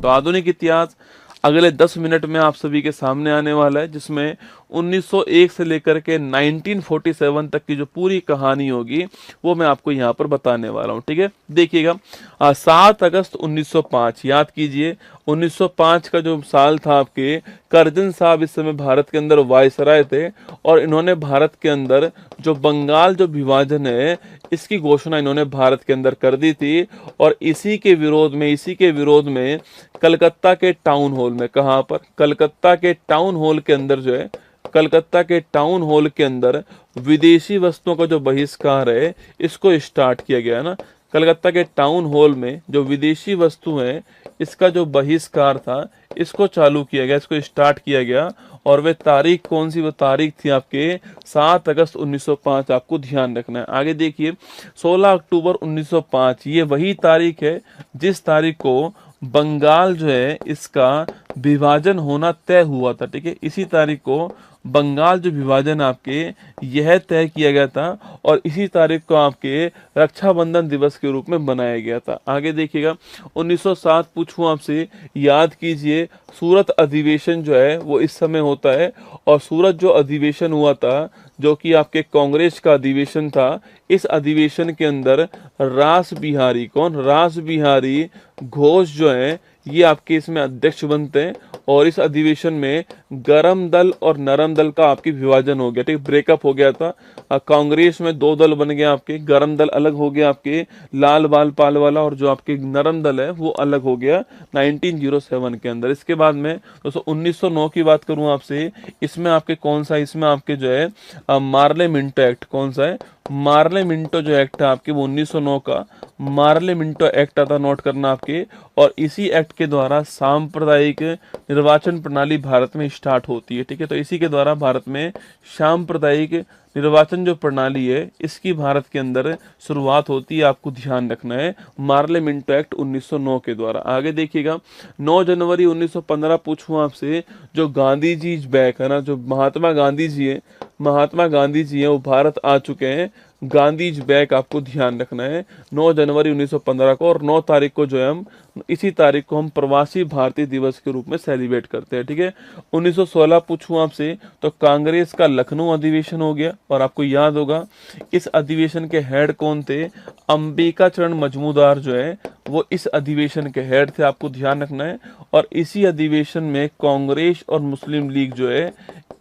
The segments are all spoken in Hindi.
तो आधुनिक इतिहास अगले 10 मिनट में आप सभी के सामने आने वाला है, जिसमें 1901 से लेकर के 1947 तक की जो पूरी कहानी होगी वो मैं आपको यहाँ पर बताने वाला हूँ। ठीक है, देखिएगा 7 अगस्त 1905, याद कीजिए 1905 का जो साल था आपके, करजन साहब इस समय भारत के अंदर वायसराय थे और इन्होंने भारत के अंदर जो बंगाल जो विभाजन है इसकी घोषणा इन्होंने भारत के अंदर कर दी थी। और इसी के विरोध में कलकत्ता के टाउन हॉल में, कहाँ पर, कलकत्ता के टाउन हॉल के अंदर जो है, कलकत्ता के टाउन हॉल के अंदर विदेशी वस्तुओं का जो बहिष्कार है इसको स्टार्ट किया गया ना। कलकत्ता के टाउन हॉल में जो विदेशी वस्तु है इसका जो बहिष्कार था इसको चालू किया गया, इसको स्टार्ट किया गया। और वे तारीख कौन सी, वो तारीख थी आपके 7 अगस्त 1905, आपको ध्यान रखना है। आगे देखिए 16 अक्टूबर 1905, ये वही तारीख है जिस तारीख को बंगाल जो है इसका विभाजन होना तय हुआ था। ठीक है, इसी तारीख को बंगाल जो विभाजन आपके यह तय किया गया था और इसी तारीख को आपके रक्षाबंधन दिवस के रूप में बनाया गया था। आगे देखिएगा 1907 पूछूं आपसे, याद कीजिए सूरत अधिवेशन जो है वो इस समय होता है। और सूरत जो अधिवेशन हुआ था जो कि आपके कांग्रेस का अधिवेशन था, इस अधिवेशन के अंदर रास बिहारी, कौन, रास बिहारी घोष जो है ये आपके इसमें अध्यक्ष बनते हैं। और इस अधिवेशन में गरम दल और नरम दल का आपकी विभाजन हो गया। ठीक, ब्रेकअप हो गया था। कांग्रेस में 2 दल बन गए आपके, गरम दल अलग हो गया आपके लाल बाल पाल वाला, और जो आपके नरम दल है वो अलग हो गया 1907 के अंदर। इसके बाद में दोस्तों 1909 की बात करूं आपसे, इसमें आपके कौन सा, इसमें आपके जो है मार्ले मिंटो एक्ट, कौन सा है, मार्ले मिंटो जो एक्ट है आपके वो 1909 का मार्ले मिंटो एक्ट आता, नोट करना आपके। और इसी एक्ट के द्वारा सांप्रदायिक निर्वाचन प्रणाली भारत में स्टार्ट होती है। ठीक है, तो इसी के द्वारा भारत में सांप्रदायिक निर्वाचन जो प्रणाली है इसकी भारत के अंदर शुरुआत होती है, आपको ध्यान रखना है, मार्ले मिंटो एक्ट 1909 के द्वारा। आगे देखिएगा 9 जनवरी 1915 पूछूं आपसे, जो गांधी जी इज बैक है ना, जो महात्मा गांधी जी है, महात्मा गांधी जी हैं वो भारत आ चुके हैं, गांधी इज बैक, आपको ध्यान रखना है 9 जनवरी 1915 को। और 9 तारीख को जो है हम इसी तारीख को हम प्रवासी भारतीय दिवस के रूप में सेलिब्रेट करते हैं। ठीक है, 1916 पूछूं आपसे, तो कांग्रेस का लखनऊ अधिवेशन हो गया। और आपको याद होगा इस अधिवेशन के हेड कौन थे, अंबिका चरण मजमूदार जो है वो इस अधिवेशन के हेड थे, आपको ध्यान रखना है। और इसी अधिवेशन में कांग्रेस और मुस्लिम लीग जो है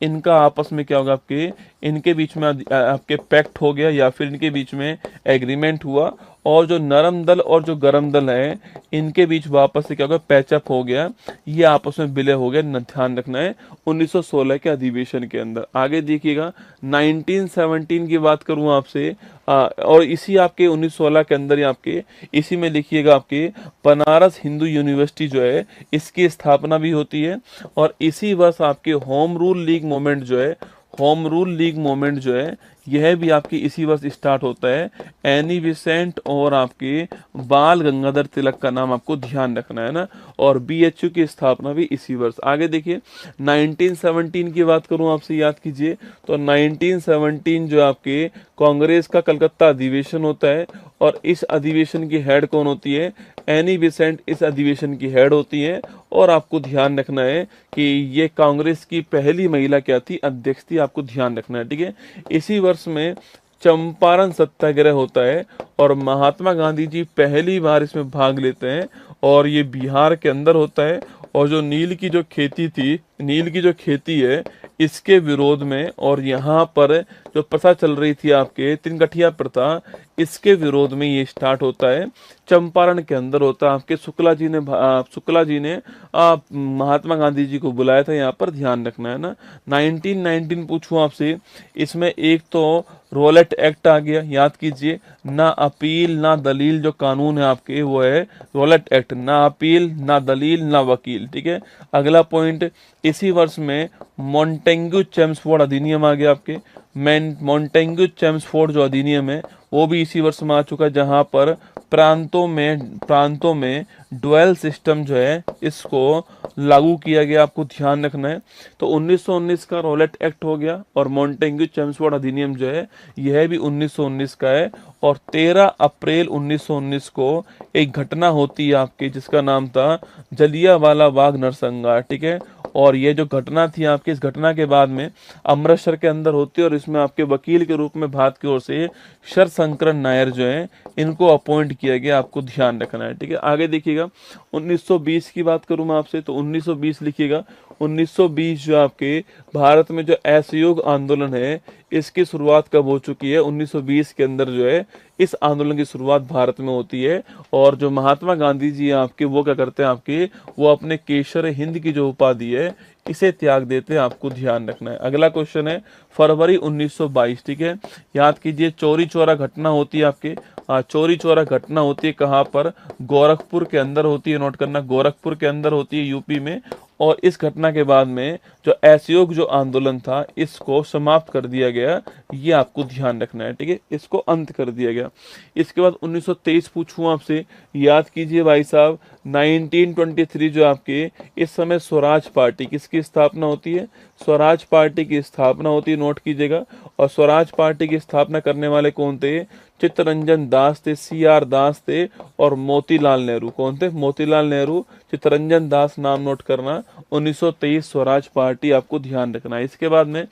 इनका आपस में क्या होगा, आपके इनके बीच में आपके पैक्ट हो गया या फिर इनके बीच में एग्रीमेंट हुआ। और जो नरम दल और जो गरम दल है इनके बीच वापस से क्या होगा, पैचअप हो गया, ये आपस में विलय हो गया, ध्यान रखना है 1916 के अधिवेशन के अंदर। आगे देखिएगा 1917 की बात करूं आपसे, और इसी आपके 1916 के अंदर ही आपके इसी में लिखिएगा आपके बनारस हिंदू यूनिवर्सिटी जो है इसकी स्थापना भी होती है। और इसी वर्ष आपके होम रूल लीग मूवमेंट जो है, होम रूल लीग मूवमेंट जो है यह भी आपकी इसी वर्ष स्टार्ट होता है। एनी बेसेंट और आपके बाल गंगाधर तिलक का नाम आपको ध्यान रखना है ना। और बीएचयू की स्थापना भी इसी वर्ष। आगे देखिए 1917 की बात करूं आपसे, याद कीजिए तो 1917 जो आपके कांग्रेस का कलकत्ता अधिवेशन होता है। और इस अधिवेशन की हेड कौन होती है, एनी बेसेंट इस अधिवेशन की हेड होती है। और आपको ध्यान रखना है कि ये कांग्रेस की पहली महिला क्या थी, अध्यक्ष थी, आपको ध्यान रखना है। ठीक है, इसी वर्ष में चंपारण सत्याग्रह होता है और महात्मा गांधी जी पहली बार इसमें भाग लेते हैं और ये बिहार के अंदर होता है। और जो नील की जो खेती थी, नील की जो खेती है इसके विरोध में, और यहाँ पर जो प्रथा चल रही थी आपके तिनगठिया प्रथा, इसके विरोध में ये स्टार्ट होता है, चंपारण के अंदर होता है। आपके शुक्ला जी ने महात्मा गांधी जी को बुलाया था, यहाँ पर ध्यान रखना है ना। 1919 पूछूं आपसे, इसमें एक तो रोलेट एक्ट आ गया, याद कीजिए, ना अपील ना दलील जो कानून है आपके वो है रोलेट एक्ट, ना अपील ना दलील ना वकील। ठीक है, अगला पॉइंट, इसी वर्ष में मॉन्टेग्यू चेम्सफोर्ड अधिनियम आ गया आपके। मॉन्टेग्यू चेम्सफोर्ड जो अधिनियम है वो भी इसी वर्ष में आ चुका है, जहां पर प्रांतों में ड्वेल सिस्टम जो है इसको लागू किया गया, आपको ध्यान रखना है। तो 1919 का रॉलेट एक्ट हो गया, और मॉन्टेग्यू चेम्सफोर्ड अधिनियम जो है यह भी 1919 का है। और 13 अप्रैल 1919 को एक घटना होती है आपकी, जिसका नाम था जलियांवाला बाग नरसंहार, ठीक है। और ये जो घटना थी आपकी, इस घटना के बाद में अमृतसर के अंदर होती है, और इसमें आपके वकील के रूप में भारत की ओर से शरशंकरन नायर जो है इनको अपॉइंट किया गया, आपको ध्यान रखना है, ठीक है। आगे देखिएगा 1920 की बात करूं मैं आपसे, तो 1920 लिखिएगा। 1920 जो आपके भारत में जो असहयोग आंदोलन है इसकी शुरुआत कब हो चुकी है? 1920 के अंदर जो है इस आंदोलन की शुरुआत भारत में होती है। और जो महात्मा गांधी जी हैं आपके, वो क्या करते हैं आपके, वो अपने केसर हिंद की जो उपाधि है इसे त्याग देते हैं, आपको ध्यान रखना है। अगला क्वेश्चन है फरवरी 1922, ठीक है। याद कीजिए चौरी चौरा घटना होती है आपके, चौरी चौरा घटना होती है कहाँ पर? गोरखपुर के अंदर होती है, नोट करना, गोरखपुर के अंदर होती है यूपी में। और इस घटना के बाद में जो असहयोग जो आंदोलन था इसको समाप्त कर दिया गया, ये आपको ध्यान रखना है, ठीक है, इसको अंत कर दिया गया। इसके बाद 1923 पूछूं आपसे, याद कीजिए भाई साहब 1923 जो आपके इस समय स्वराज पार्टी किसकी स्थापना होती है? स्वराज पार्टी की स्थापना होती है, नोट कीजिएगा। और स्वराज पार्टी की स्थापना करने वाले कौन थे? चित्तरंजन दास थे, CR दास थे, और मोतीलाल नेहरू। कौन थे? मोतीलाल नेहरू, चित्तरंजन दास, नाम नोट करना। 1923 स्वराज पार्टी, आपको ध्यान रखना है। इसके बाद में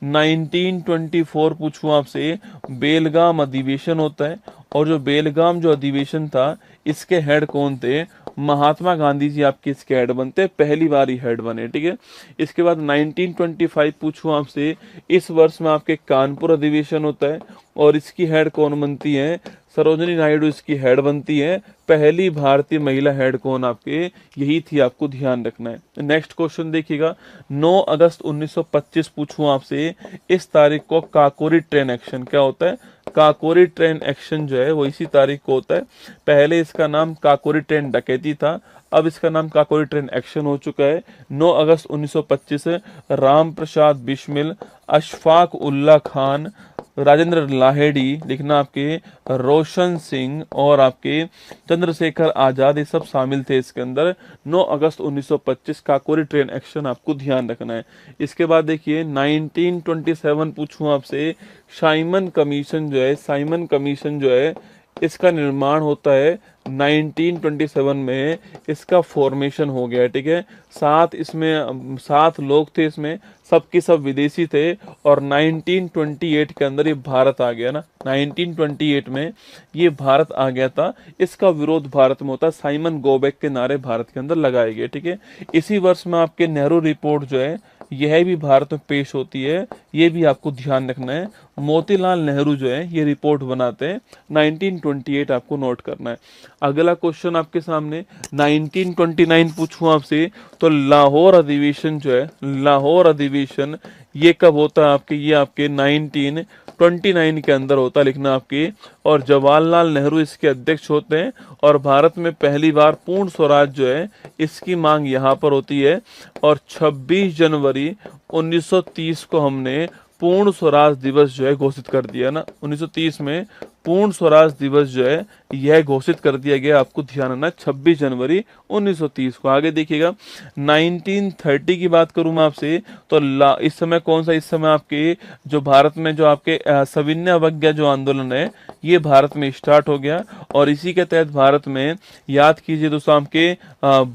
1924 पूछूं आपसे, बेलगाम अधिवेशन होता है, और जो बेलगाम जो अधिवेशन था इसके हेड कौन थे? महात्मा गांधी जी आपके इसके हेड बनते, पहली बार ही हेड बने, ठीक है। इसके बाद 1925 पूछूं आपसे, इस वर्ष में आपके कानपुर अधिवेशन होता है, और इसकी हेड कौन बनती है? सरोजिनी नायडू इसकी हेड बनती है। पहली भारतीय महिला हेड कौन आपके? यही थी, आपको ध्यान रखना है। नेक्स्ट क्वेश्चन देखिएगा 9 अगस्त 1925 पूछूं आपसे, इस तारीख को काकोरी ट्रेन एक्शन क्या होता है? काकोरी ट्रेन एक्शन जो है वो इसी तारीख को होता है। पहले इसका नाम काकोरी ट्रेन डकैती था, अब इसका नाम काकोरी ट्रेन एक्शन हो चुका है। 9 अगस्त 1925 राम प्रसाद बिस्मिल, अशफाक उल्ला खान, राजेंद्र लाहेड़ी, लिखना आपके, रोशन सिंह और आपके चंद्रशेखर आजाद, ये सब शामिल थे इसके अंदर। 9 अगस्त 1925 काकोरी ट्रेन एक्शन, आपको ध्यान रखना है। इसके बाद देखिए 1927 पूछूं आपसे, साइमन कमीशन जो है, साइमन कमीशन जो है इसका निर्माण होता है 1927 में, इसका फॉर्मेशन हो गया, ठीक है। 7 लोग थे इसमें, सबके सब विदेशी थे, और 1928 के अंदर ये भारत आ गया ना, 1928 में ये भारत आ गया था। इसका विरोध भारत में होता है, साइमन गोबैक के नारे भारत के अंदर लगाए गए, ठीक है। इसी वर्ष में आपके नेहरू रिपोर्ट जो है यह भी भारत में पेश होती है, ये भी आपको ध्यान रखना है। मोतीलाल नेहरू जो है ये रिपोर्ट बनाते हैं, 1928 आपको नोट करना है। अगला क्वेश्चन आपके सामने 1929 पूछूं आपसे, तो लाहौर अधिवेशन जो है, लाहौर अधिवेशन ये कब होता है आपके? ये आपके 1929 के अंदर होता है, लिखना आपके। और जवाहरलाल नेहरू इसके अध्यक्ष होते हैं, और भारत में पहली बार पूर्ण स्वराज जो है इसकी मांग यहाँ पर होती है। और 26 जनवरी 1930 को हमने पूर्ण स्वराज दिवस जो है घोषित कर दिया ना, 1930 में पूर्ण स्वराज दिवस जो है यह घोषित कर दिया गया, आपको ध्यान रखना, 26 जनवरी 1930 को। आगे देखिएगा 1930 की बात करूं मैं आपसे, तो इस समय कौन सा, इस समय आपके जो भारत में जो आपके सविनय अवज्ञा जो आंदोलन है ये भारत में स्टार्ट हो गया। और इसी के तहत भारत में याद कीजिए दोस्तों आपके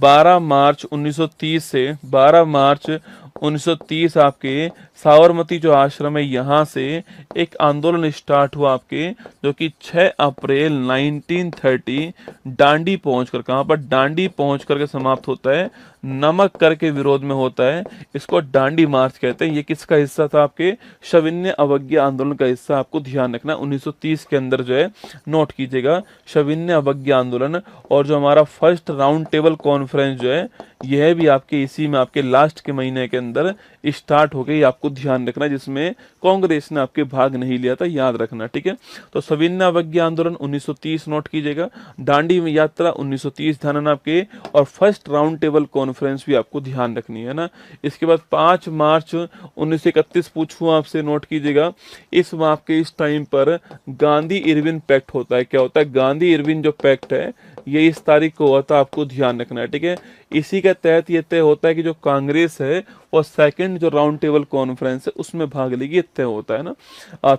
12 मार्च 1930 से 12 मार्च 1930 आपके साबरमती जो आश्रम है यहाँ से एक आंदोलन स्टार्ट हुआ आपके, जो कि 6 अप्रैल 1930 डांडी पहुंचकर, कहां पर? डांडी पहुंच करके समाप्त होता है, नमक कर के विरोध में होता है। इसको डांडी मार्च कहते हैं। ये किसका हिस्सा था? आपके सविनय अवज्ञा आंदोलन का हिस्सा, आपको ध्यान रखना 1930 के अंदर जो है, नोट कीजिएगा सविनय अवज्ञा आंदोलन। और जो हमारा फर्स्ट राउंड टेबल कॉन्फ्रेंस जो है यह भी आपके इसी में आपके लास्ट के महीने के अंदर स्टार्ट हो गई, आपको ध्यान रखना, जिसमें कांग्रेस ने आपके भाग नहीं लिया था, याद रखना, ठीक है। तो सविनय विभिन्न अवज्ञा आंदोलन 1930 नोट कीजिएगा, दांडी यात्रा 1930 ध्यान रखना आपके, और फर्स्ट राउंड टेबल कॉन्फ्रेंस भी आपको ध्यान रखनी है ना। इसके बाद 5 मार्च 1931 पूछूं आपसे, नोट कीजिएगा। इस आपके इस टाइम पर गांधी इरविन पैक्ट होता है। क्या होता है? गांधी इरविन जो पैक्ट है ये इस तारीख को हुआ था, आपको ध्यान रखना है, ठीक है। इसी के तहत ये तय होता है कि जो कांग्रेस है और सेकंड जो राउंड टेबल कॉन्फ्रेंस है उसमें भाग लेगी, ये तय होता है ना।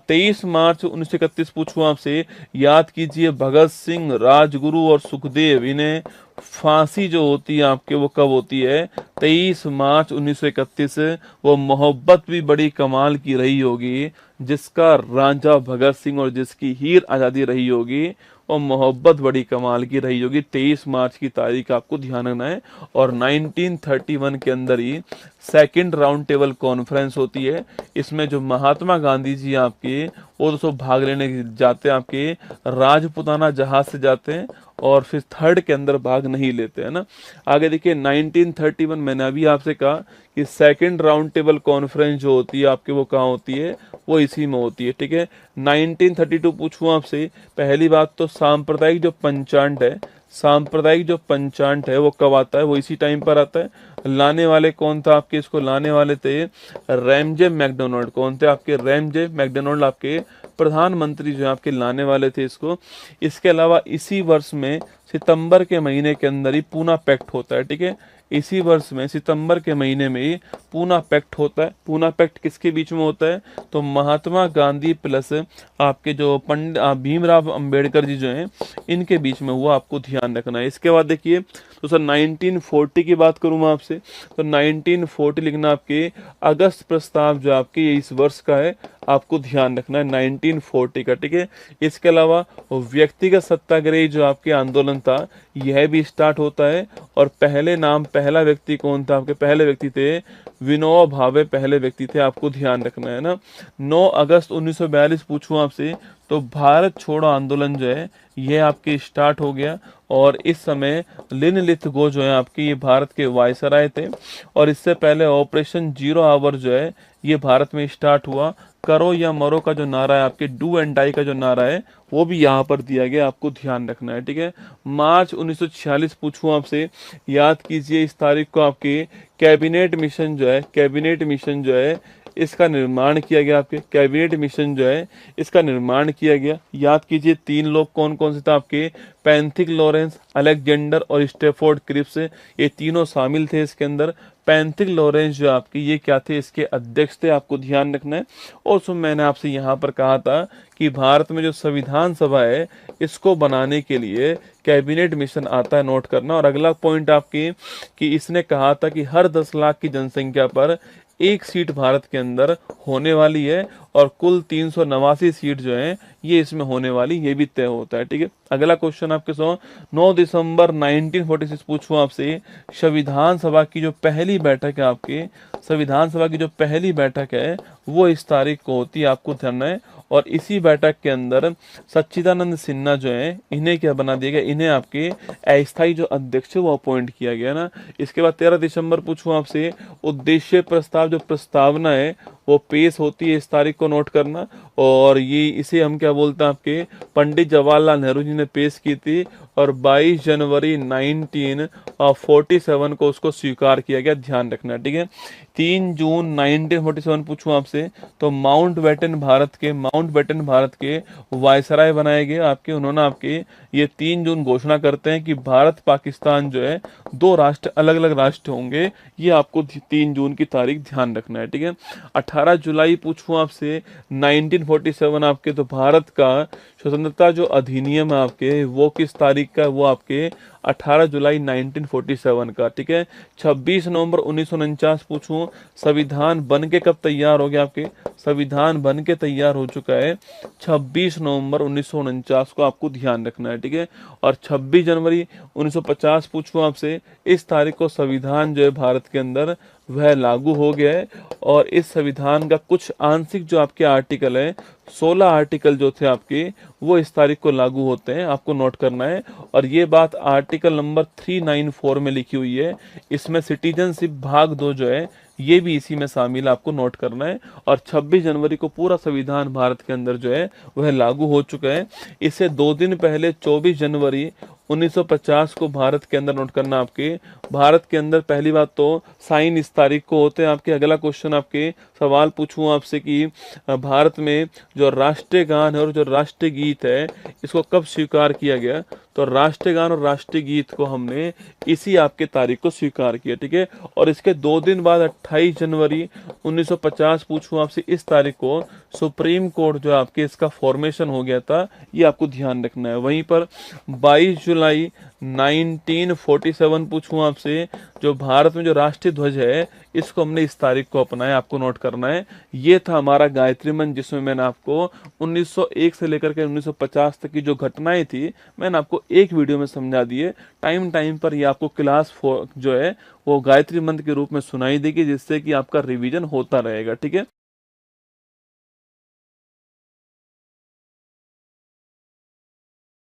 23 मार्च 1931 पूछूं आपसे, याद कीजिए भगत सिंह, राजगुरु और सुखदेव, इन्हें फांसी जो होती है आपके वो कब होती है? 23 मार्च 1931। वो मोहब्बत भी बड़ी कमाल की रही होगी, जिसका रांझा भगत सिंह और जिसकी हीर आजादी रही होगी, और मोहब्बत बड़ी कमाल की रही होगी। 23 मार्च की तारीख आपको ध्यान रखना है। और 1931 के अंदर ही सेकंड राउंड टेबल कॉन्फ्रेंस होती है। इसमें जो महात्मा गांधी जी आपके वो तो भाग लेने जाते हैं, आपके राजपुताना जहाज से जाते हैं, और फिर थर्ड के अंदर भाग नहीं लेते हैं ना। आगे देखिए 1931, मैंने अभी आपसे कहा कि सेकंड राउंड टेबल कॉन्फ्रेंस जो होती है आपके वो कहाँ होती है? वो इसी में होती है, ठीक है। 1932 पूछूं आपसे, पहली बात तो सांप्रदायिक जो पंचांग है, सांप्रदायिक जो पंचांग है वो कब आता है? वो इसी टाइम पर आता है। लाने वाले कौन था आपके? इसको लाने वाले थे रैमजे मैकडोनाल्ड। कौन थे आपके? रैमजे मैकडोनाल्ड आपके प्रधानमंत्री जो आपके लाने वाले थे इसको। इसके अलावा इसी वर्ष में सितंबर के महीने के अंदर ही पूना पैक्ट होता है, ठीक है। इसी वर्ष में सितंबर के महीने में ही पूना पैक्ट होता है। पूना पैक्ट किसके बीच में होता है? तो महात्मा गांधी प्लस आपके जो पंडित भीमराव अंबेडकर जी जो हैं इनके बीच में हुआ, आपको ध्यान रखना है। इसके बाद देखिए तो सर 1940 की बात करूं मैं आपसे, तो 1940 लिखना आपके अगस्त प्रस्ताव जो आपके ये इस वर्ष का है, आपको ध्यान रखना है 1940 का, ठीक है। इसके अलावा व्यक्तिगत सत्याग्रह जो आपके आंदोलन था यह भी स्टार्ट होता है। और पहला व्यक्ति कौन था आपके? पहले व्यक्ति थे विनोबा भावे, पहले व्यक्ति थे, आपको ध्यान रखना है ना। 9 अगस्त 1942 पूछूं आपसे, तो भारत छोड़ो आंदोलन जो है ये आपके स्टार्ट हो गया। और इस समय लिनलिथगो जो है आपके ये भारत के वायसराय थे। और इससे पहले ऑपरेशन जीरो आवर जो है ये भारत में स्टार्ट हुआ। करो या मरो का जो नारा है आपके, डू एंड डाई का जो नारा है वो भी यहाँ पर दिया गया, आपको ध्यान रखना है, ठीक है। मार्च 1946 पूछूं आपसे, याद कीजिए इस तारीख को आपके कैबिनेट मिशन जो है, कैबिनेट मिशन जो है इसका निर्माण किया गया। आपके कैबिनेट मिशन जो है इसका निर्माण किया गया। याद कीजिए 3 लोग कौन कौन से थे आपके? पैंथिक लॉरेंस, अलेक्जेंडर और स्टेफोर्ड क्रिप्स, ये तीनों शामिल थे इसके अंदर। पैंथिक लॉरेंस जो आपके ये क्या थे? इसके अध्यक्ष थे, आपको ध्यान रखना है। और सो मैंने आपसे यहाँ पर कहा था कि भारत में जो संविधान सभा है इसको बनाने के लिए कैबिनेट मिशन आता है, नोट करना। और अगला पॉइंट आपकी कि इसने कहा था कि हर 10 लाख की जनसंख्या पर एक सीट भारत के अंदर होने वाली है, और कुल 389 सीट जो है ये इसमें होने वाली, ये भी तय होता है, ठीक है। अगला क्वेश्चन आपके 9 दिसंबर 1946 पूछूं आपसे, संविधान सभा की जो पहली बैठक है आपके, संविधान सभा की जो पहली बैठक है वो इस तारीख को होती है, आपको ध्यान है। और इसी बैठक के अंदर सच्चिदानंद सिन्हा जो है इन्हें क्या बना दिया गया? इन्हें आपके अस्थायी जो अध्यक्ष है वो अपॉइंट किया गया ना। इसके बाद 13 दिसंबर पूछूं आपसे, उद्देश्य प्रस्ताव जो प्रस्तावना है वो पेश होती है, इस तारीख को नोट करना। और ये इसे हम क्या बोलते हैं आपके? पंडित जवाहरलाल नेहरू जी ने पेश की थी, और 22 जनवरी 1947 को उसको स्वीकार किया गया, ध्यान रखना, ठीक है। 3 जून 1947 पूछूं आपसे, तो माउंटबेटन भारत के वायसराय बनाए गए आपके। उन्होंने आपके ये 3 जून घोषणा करते हैं कि भारत पाकिस्तान जो है 2 राष्ट्र, अलग अलग राष्ट्र होंगे। ये आपको 3 जून की तारीख ध्यान रखना है, ठीक है। 18 जुलाई पूछूं आपसे 1947 आपके, तो भारत का स्वतंत्रता जो अधिनियम है आपके वो किस तारीख का? वो आपके 18 जुलाई 1947 का, ठीक है। 26 नवंबर 1949 पूछूं, संविधान बन के कब तैयार हो गया आपके? संविधान बन के तैयार हो चुका है 26 नवंबर 1949 को, आपको ध्यान रखना है, ठीक है। और 26 जनवरी 1950 पूछूं आपसे, इस तारीख को संविधान जो है भारत के अंदर वह लागू हो गया है। और इस संविधान का कुछ आंशिक जो आपके आर्टिकल है, 16 आर्टिकल जो थे आपके वो इस तारीख को लागू होते हैं, आपको नोट करना है। और ये बात आर्टिकल नंबर 394 में लिखी हुई है। इसमें सिटीजनशिप भाग 2 जो है ये भी इसी में शामिल है, आपको नोट करना है। और 26 जनवरी को पूरा संविधान भारत के अंदर जो है वह लागू हो चुका है। इससे 2 दिन पहले 24 जनवरी 1950 को भारत के अंदर, नोट करना आपके, भारत के अंदर पहली बात तो साइन इस तारीख को होते हैं आपके। अगला क्वेश्चन आपके सवाल पूछूं आपसे कि भारत में जो राष्ट्रीय गान है और जो राष्ट्रीय गीत है इसको कब स्वीकार किया गया? तो राष्ट्रीय गान और राष्ट्रीय गीत को हमने इसी आपके तारीख को स्वीकार किया, ठीक है। और इसके 2 दिन बाद 28 जनवरी 1950 पूछूं आपसे, इस तारीख को सुप्रीम कोर्ट जो आपके इसका फॉर्मेशन हो गया था, ये आपको ध्यान रखना है। वहीं पर 22 जुलाई 1947 पूछूं आपसे, जो भारत में जो राष्ट्रीय ध्वज है इसको हमने इस तारीख को अपनाया, आपको नोट करना है। ये था हमारा गायत्री मंच, जिसमें मैंने आपको 1901 से लेकर के 1950 तक की जो घटनाएं थी मैंने आपको एक वीडियो में समझा दिए। टाइम टाइम पर ये आपको क्लास 4 जो है वो गायत्री मंत्र के रूप में सुनाई देगी, जिससे कि आपका रिवीजन होता रहेगा, ठीक है।